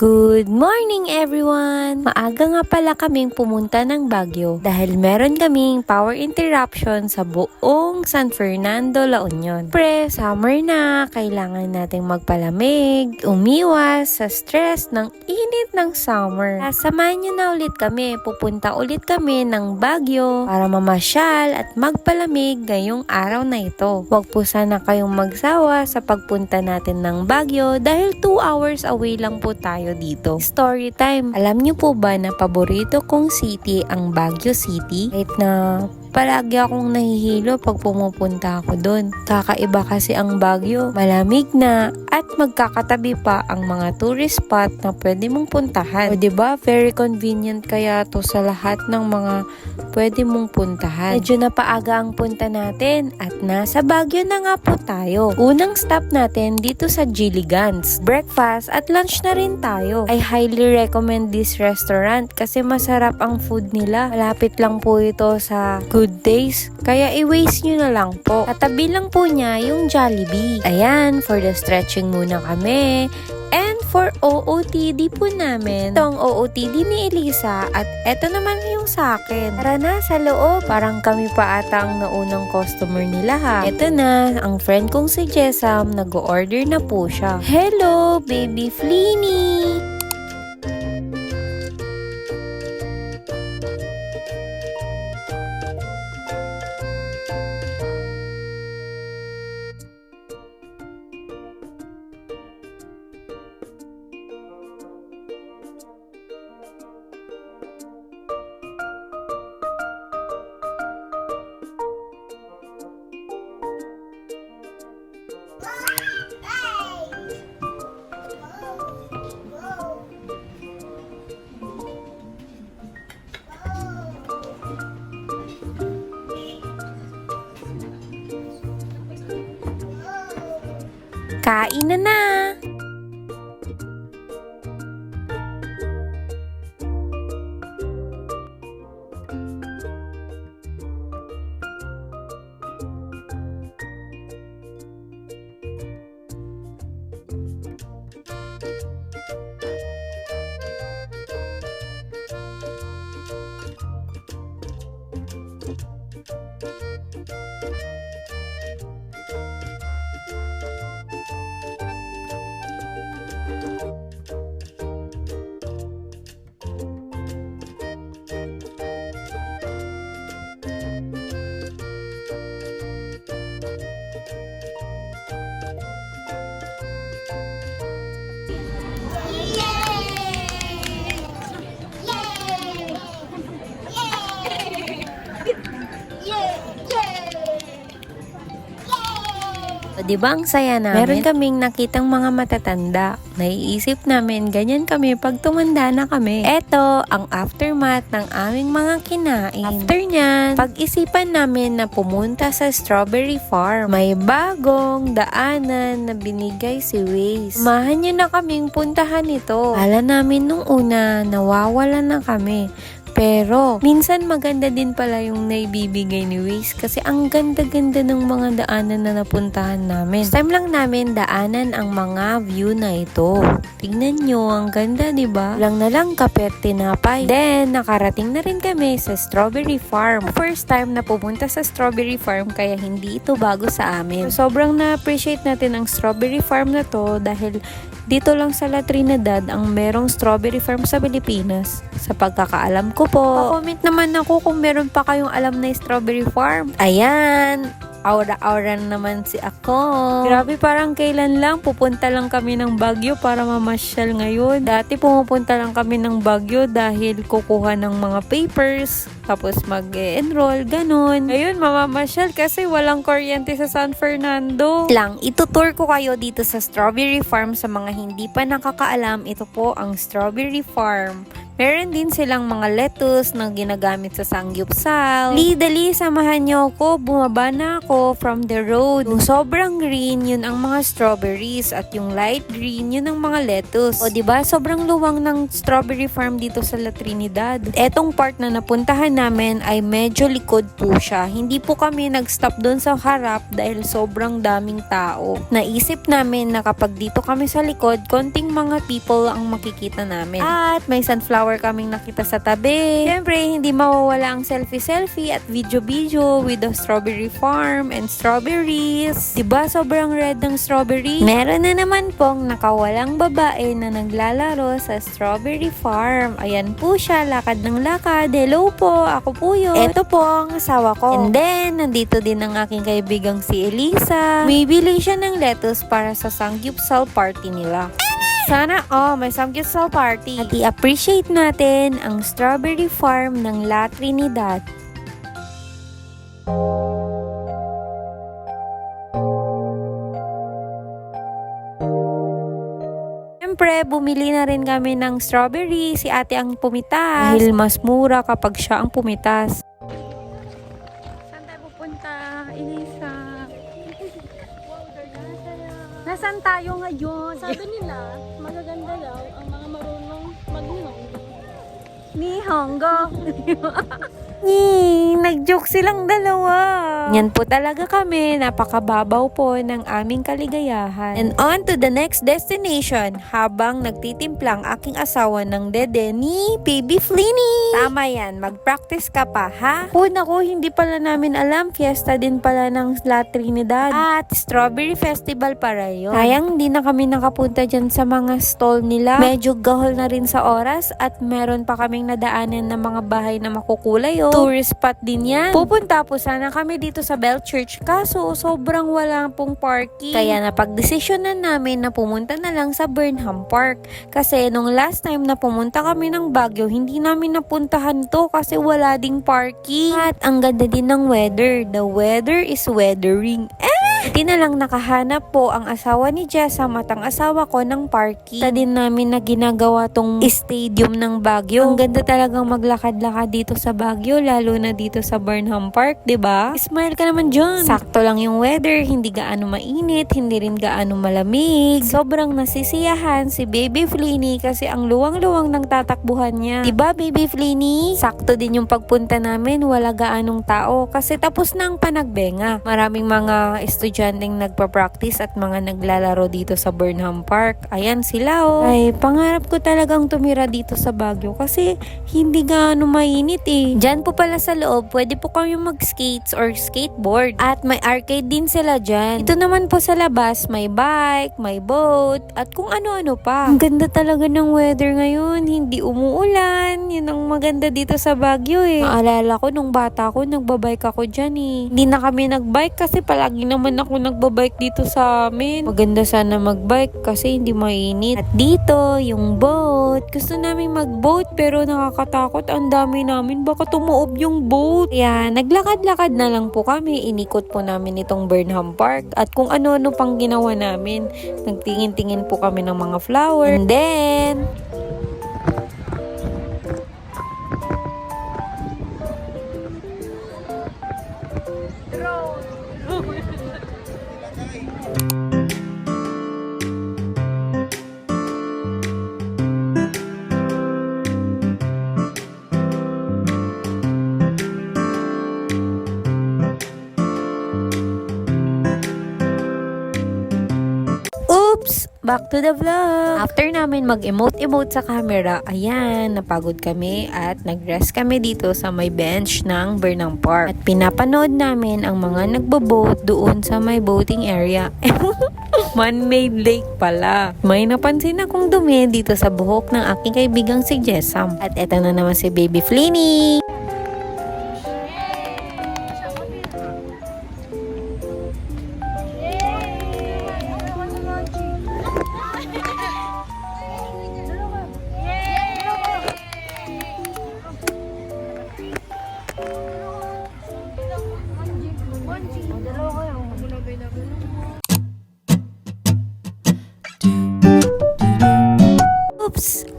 Good morning everyone! Maaga nga pala kaming pumunta ng Baguio dahil meron kaming power interruption sa buong San Fernando, La Union. Pre, summer na, kailangan nating magpalamig, umiwas sa stress ng init ng summer. Samahan niyo na ulit kami, pupunta ulit kami ng Baguio para mamasyal at magpalamig ngayong araw na ito. Huwag po sana kayong magsawa sa pagpunta natin ng Baguio dahil 2 hours away lang po tayo dito. Story time. Alam niyo po ba na paborito kong city ang Baguio City? Kahit na palagi akong nahihilo pag pumupunta ako doon. Kakaiba kasi ang Baguio. Malamig na at magkakatabi pa ang mga tourist spot na pwede mong puntahan. O diba, very convenient kaya to sa lahat ng mga pwede mong puntahan. Medyo napaaga ang punta natin at nasa Baguio na nga po tayo. Unang stop natin dito sa Gilligan's. Breakfast at lunch na rin tayo. I highly recommend this restaurant kasi masarap ang food nila. Malapit lang po ito sa Good Days. Kaya i-waste nyo na lang po. Katabi lang po niya yung Jollibee. Ayan, for the stretching muna kami. And for OOTD po namin, itong OOTD ni Elisa at eto naman yung sa akin. Tara na sa loob. Parang kami pa ata ang naunang customer nila ha. Eto na, ang friend kong si Jessam, nag-order na po siya. Hello, baby Fleeny! Kain na na! Diba ang saya namin? Meron kaming nakitang mga matatanda. Naiisip namin, ganyan kami pag tumanda na kami. Eto, ang aftermath ng aming mga kinain. After nyan, pag-isipan namin na pumunta sa Strawberry Farm. May bagong daanan na binigay si Waze. Samahan nyo na kaming puntahan ito. Akala namin nung una, nawawala na kami. Pero, minsan maganda din pala yung naibibigay ni Waze kasi ang ganda-ganda ng mga daanan na napuntahan namin. First time lang namin daanan ang mga view na ito. Tingnan nyo, ang ganda, diba? Lang na lang kape at tinapay. Then, nakarating na rin kami sa Strawberry Farm. First time na pumunta sa Strawberry Farm kaya hindi ito bago sa amin. Sobrang na-appreciate natin ang Strawberry Farm na to dahil dito lang sa La Trinidad ang merong strawberry farm sa Pilipinas. Sa pagkakaalam ko po. Pa-comment naman ako kung meron pa kayong alam na strawberry farm. Ayan! Aura-aura naman si ako. Grabe, parang kailan lang pupunta lang kami ng Baguio para mamasyal ngayon. Dati pumupunta lang kami ng Baguio dahil kukuha ng mga papers, tapos mag-enroll, ganun. Ngayon, mamamasyal kasi walang kuryente sa San Fernando. Itutour ko kayo dito sa Strawberry Farm sa mga hindi pa nakakaalam. Ito po ang Strawberry Farm. Meron din silang mga lettuce na ginagamit sa sangyupsal. Dali, samahan nyo ako. Bumaba na ako from the road. Yung sobrang green, yun ang mga strawberries. At yung light green, yun ang mga lettuce. O diba, sobrang luwang ng strawberry farm dito sa La Trinidad. Etong part na napuntahan dinaanan namin ay medyo likod po siya. Hindi po kami nag-stop doon sa harap dahil sobrang daming tao. Naisip namin na kapag dito kami sa likod, konting mga people ang makikita namin. At may sunflower kaming nakita sa tabi. Siyempre, hindi mawawala ang selfie-selfie at video-video with the strawberry farm and strawberries. Diba sobrang red ng strawberry? Meron na naman pong nakawalang babae na naglalaro sa strawberry farm. Ayan po siya, lakad ng lakad. Hello po, ako po yun. Ito po ang asawa ko. And then, nandito din ang aking kaibigang si Elisa. Bibili siya ng lettuce para sa sanggupsal party nila. Sana may sanggupsal party. At i-appreciate natin ang strawberry farm ng La Trinidad. Siyempre, bumili na rin kami ng strawberry. Si ate ang pumitas. Dahil mas mura kapag siya ang pumitas. Saan tayo pupunta, Elisa? Nasaan tayo ngayon? Sabi nila, magaganda daw ang mga marunong mag-nihongo. Nihongo. Nag-joke silang dalawa. Yan po talaga kami. Napakababaw po ng aming kaligayahan. And on to the next destination habang nagtitimplang aking asawa ng dede ni Baby Flinny. Tama yan. Mag-practice ka pa, ha? Naku, hindi pala namin alam. Fiesta din pala ng La Trinidad. At Strawberry Festival para yun. Sayang, hindi na kami nakapunta dyan sa mga stall nila. Medyo gahol na rin sa oras at meron pa kaming nadaanan ng mga bahay na makukulay. Tourist spot din yan. Pupunta po sana kami dito sa Bell Church kaso sobrang wala pong parking. Kaya napagdesisyonan namin na pumunta na lang sa Burnham Park. Kasi nung last time na pumunta kami ng Baguio, hindi namin napuntahan to kasi wala ding parking. At ang ganda din ng weather. The weather is weathering. Hindi na lang nakahanap po ang asawa ni Jessam at ang asawa ko ng parking. Sa din namin na ginagawa tong stadium ng Baguio. Ang ganda talagang maglakad-lakad dito sa Baguio, lalo na dito sa Burnham Park, 'di ba? Smile ka naman dyan. Sakto lang yung weather, hindi gaano mainit, hindi rin gaano malamig. Sobrang nasisiyahan si Baby Flinny kasi ang luwang-luwang ng tatakbuhan niya. 'Di ba, Baby Flinny? Sakto din yung pagpunta namin, wala gaanong tao kasi tapos na ang panagbenga. Maraming mga estudyanteng nagpa-practice at mga naglalaro dito sa Burnham Park. Ayan sila Ay, pangarap ko talagang tumira dito sa Baguio kasi hindi gaano mainit eh. Diyan po pala sa loob, pwede po kami mag-skates or skateboard. At may arcade din sila dyan. Ito naman po sa labas, may bike, may boat, at kung ano-ano pa. Ang ganda talaga ng weather ngayon. Hindi umuulan. Yun ang maganda dito sa Baguio eh. Maalala ko nung bata ko, nagbabike ako dyan eh. Hindi na kami nagbike kasi palagi naman ako nagbabike dito sa amin. Maganda sana magbike kasi hindi mainit. At dito, yung boat. Gusto namin mag-boat pero nakakatakot. Ang dami namin. Baka tumuob yung boat. Kaya naglakad-lakad na lang po kami. Inikot po namin itong Burnham Park. At kung ano-ano pang ginawa namin. Nagtingin-tingin po kami ng mga flower. And then back to the vlog. After namin mag-emote-emote sa camera, ayan, napagod kami at nag-rest kami dito sa may bench ng Burnham Park. At pinapanood namin ang mga nagbo-boat doon sa may boating area. Man-made lake pala. May napansin akong dumi dito sa buhok ng aking kaibigang si Jessam. At eto na naman si Baby Flinny.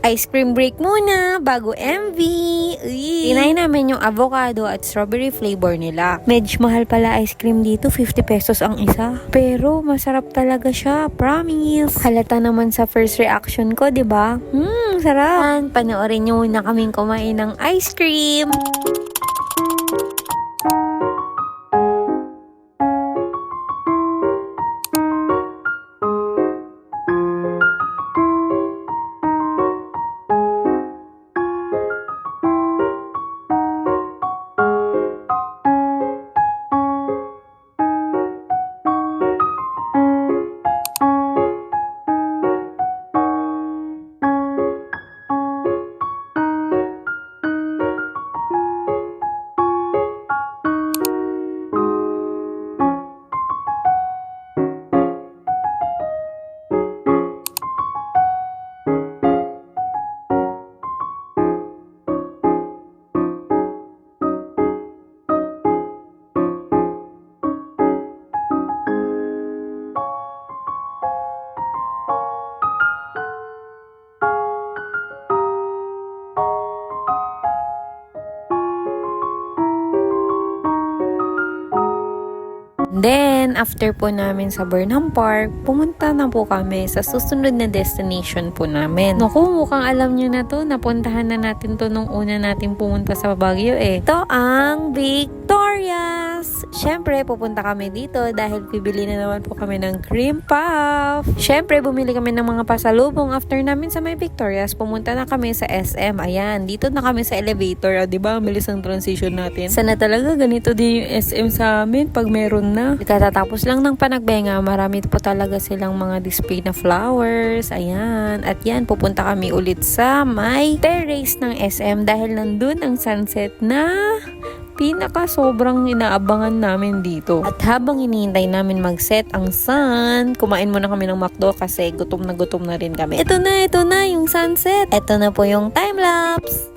Ice cream break muna bago MV. Tinay namin yung avocado at strawberry flavor nila. Medyo mahal pala ice cream dito, 50 pesos ang isa. Pero masarap talaga siya, promise. Halata naman sa first reaction ko, 'di ba? Sarap. Panoorin niyo muna kaming kumain ng ice cream. Then, after po namin sa Burnham Park, pumunta na po kami sa susunod na destination po namin. Naku, mukhang alam nyo na to, napuntahan na natin to nung una natin pumunta sa Baguio eh. Ito ang Victoria's! Syempre, pupunta kami dito dahil bibili na naman po kami ng cream puff. Syempre, bumili kami ng mga pasalubong after namin sa may Victoria's. Pumunta na kami sa SM. Ayan, dito na kami sa elevator. Ah, diba? Ang bilis ang transition natin. Sana talaga ganito din yung SM sa amin pag meron na. Katatapos lang ng panagbenga, marami po talaga silang mga display na flowers. Ayan. At yan, pupunta kami ulit sa may terrace ng SM dahil nandun ang sunset na pinaka sobrang inaabangan namin dito. At habang hinihintay namin mag-set ang sun, kumain muna kami ng McDo kasi gutom na rin kami. Ito na yung sunset. Ito na po yung time-lapse.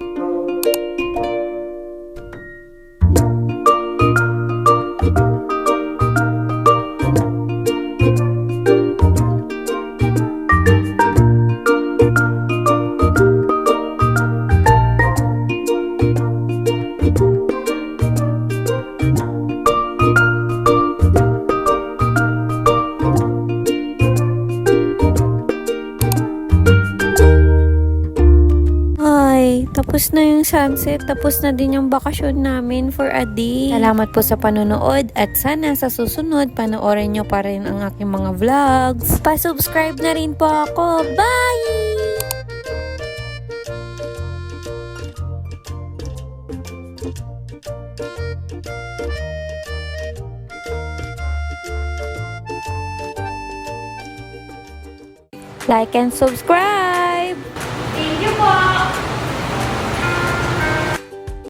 Tapos na yung sunset, tapos na din yung bakasyon namin for a day. Salamat po sa panonood at sana sa susunod panoorin nyo pa rin ang aking mga vlogs. Pa-subscribe na rin po ako. Bye! Like and subscribe!